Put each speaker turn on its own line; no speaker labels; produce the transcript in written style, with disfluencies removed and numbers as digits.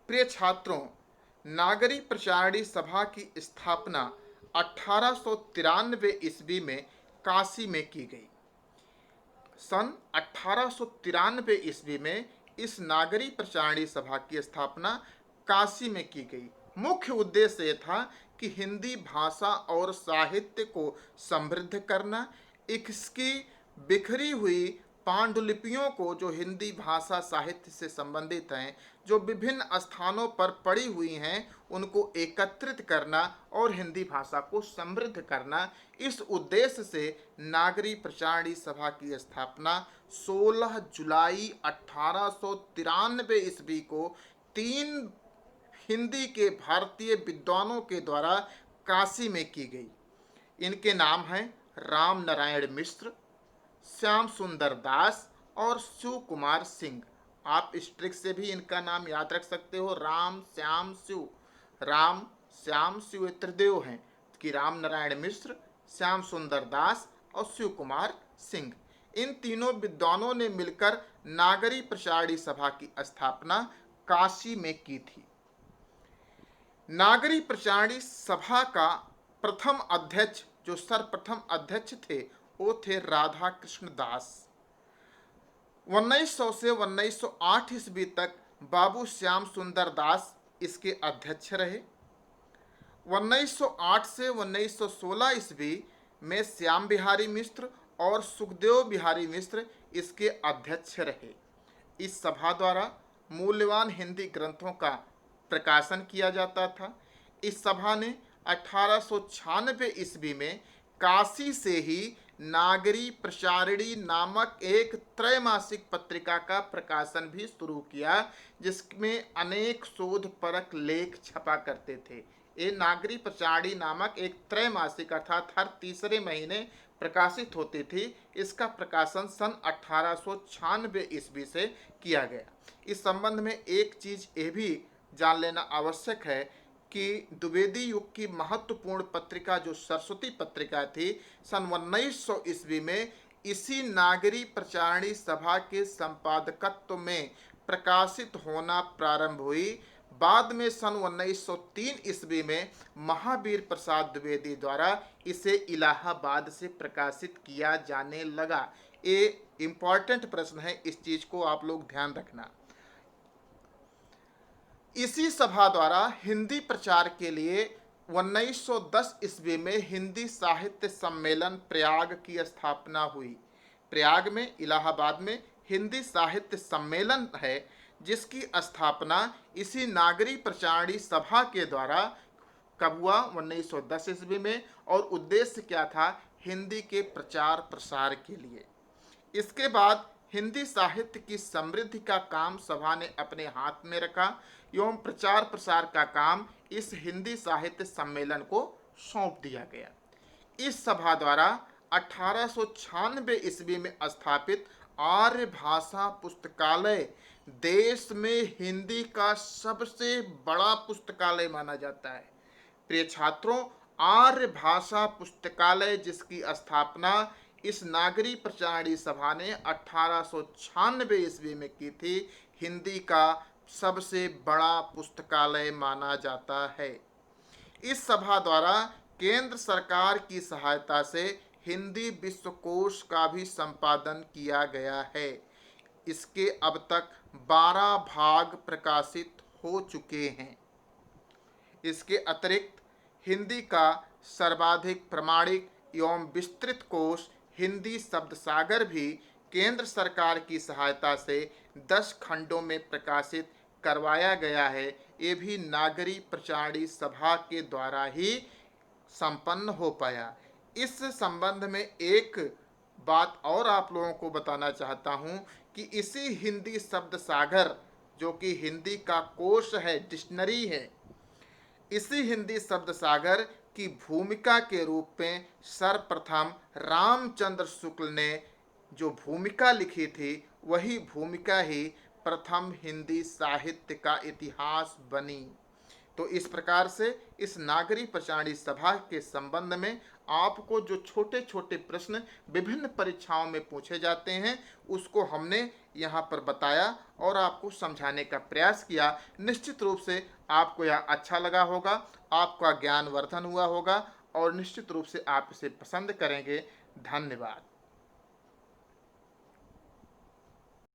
प्रिय छात्रों, नागरी प्रचारणी सभा की स्थापना 1893 ईस्वी में काशी में की गई। सन 1893 ईस्वी में इस नागरी प्रचारणी सभा की स्थापना काशी में की गई। मुख्य उद्देश्य ये था कि हिंदी भाषा और साहित्य को समृद्ध करना, इसकी बिखरी हुई पांडुलिपियों को, जो हिंदी भाषा साहित्य से संबंधित हैं, जो विभिन्न स्थानों पर पड़ी हुई हैं, उनको एकत्रित करना और हिंदी भाषा को समृद्ध करना। इस उद्देश्य से नागरी प्रचारणी सभा की स्थापना 16 जुलाई 1893 ईस्वी को 3 हिंदी के भारतीय विद्वानों के द्वारा काशी में की गई। इनके नाम हैं राम नारायण मिश्र, श्याम सुंदर दास और शिव कुमार सिंह। आप इस ट्रिक से भी इनका नाम याद रख सकते हो, राम श्याम शिव। राम श्याम शिव त्रिदेव हैं कि राम नारायण मिश्र, श्याम सुंदर दास और शिव कुमार सिंह। इन तीनों विद्वानों ने मिलकर नागरी प्रचारणी सभा की स्थापना काशी में की थी। नागरी प्रचारणी सभा का प्रथम अध्यक्ष, जो सर्वप्रथम अध्यक्ष थे, वो थे राधा कृष्ण दास। 1900 से 1908 ईस्वी तक बाबू श्याम सुंदर दास इसके अध्यक्ष रहे। 1908 से 1916 ईस्वी में श्याम बिहारी मिश्र और सुखदेव बिहारी मिश्र इसके अध्यक्ष रहे। इस सभा द्वारा मूल्यवान हिंदी ग्रंथों का प्रकाशन किया जाता था। इस सभा ने 1896 ईस्वी में काशी से ही नागरी प्रचारिणी नामक एक त्रैमासिक पत्रिका का प्रकाशन भी शुरू किया, जिसमें अनेक शोधपरक लेख छपा करते थे। ये नागरी प्रचारिणी नामक एक त्रैमासिक अर्थात हर तीसरे महीने प्रकाशित होती थी। इसका प्रकाशन सन 1896 ईस्वी से किया गया। इस संबंध में एक चीज ये भी जान लेना आवश्यक है कि द्विवेदी युग की महत्वपूर्ण पत्रिका जो सरस्वती पत्रिका थी, सन 1900 ईस्वी में इसी नागरी प्रचारणी सभा के संपादकत्व में प्रकाशित होना प्रारंभ हुई। बाद में सन 1903 ईस्वी में महावीर प्रसाद द्विवेदी द्वारा इसे इलाहाबाद से प्रकाशित किया जाने लगा। ये इंपॉर्टेंट प्रश्न है, इस चीज को आप लोग ध्यान रखना। इसी सभा द्वारा हिंदी प्रचार के लिए 1910 ईस्वी में हिंदी साहित्य सम्मेलन प्रयाग की स्थापना हुई। प्रयाग में, इलाहाबाद में हिंदी साहित्य सम्मेलन है, जिसकी स्थापना इसी नागरी प्रचारणी सभा के द्वारा कब हुआ? 1910 ईस्वी में। और उद्देश्य क्या था? हिंदी के प्रचार प्रसार के लिए। इसके बाद हिंदी साहित्य की समृद्धि का काम सभा ने अपने हाथ में रखा एवं प्रचार प्रसार का काम इस हिंदी साहित्य सम्मेलन को सौंप दिया गया। इस सभा द्वारा 1896 ईस्वी में स्थापित आर्य भाषा पुस्तकालय देश में हिंदी का सबसे बड़ा पुस्तकालय माना जाता है। प्रिय छात्रों, आर्य भाषा पुस्तकालय जिसकी स्थापना इस नागरी प्रचारणी सभा ने 1896 ईस्वी में की थी, हिंदी का सबसे बड़ा पुस्तकालय माना जाता है। इस सभा द्वारा केंद्र सरकार की सहायता से हिंदी विश्वकोश का भी संपादन किया गया है। इसके अब तक 12 भाग प्रकाशित हो चुके हैं। इसके अतिरिक्त हिंदी का सर्वाधिक प्रमाणिक एवं विस्तृत कोश हिंदी शब्द सागर भी केंद्र सरकार की सहायता से 10 खंडों में प्रकाशित करवाया गया है। ये भी नागरी प्रचारणी सभा के द्वारा ही संपन्न हो पाया। इस संबंध में एक बात और आप लोगों को बताना चाहता हूँ कि इसी हिंदी शब्द सागर, जो कि हिंदी का कोश है, डिक्शनरी है, इसी हिंदी शब्द सागर की भूमिका के रूप में सर्वप्रथम रामचंद्र शुक्ल ने जो भूमिका लिखी थी, वही भूमिका ही प्रथम हिंदी साहित्य का इतिहास बनी। तो इस प्रकार से इस नागरी प्रचारणी सभा के संबंध में आपको जो छोटे छोटे प्रश्न विभिन्न परीक्षाओं में पूछे जाते हैं उसको हमने यहाँ पर बताया और आपको समझाने का प्रयास किया। निश्चित रूप से आपको यह अच्छा लगा होगा, आपका ज्ञानवर्धन हुआ होगा और निश्चित रूप से आप इसे पसंद करेंगे। धन्यवाद।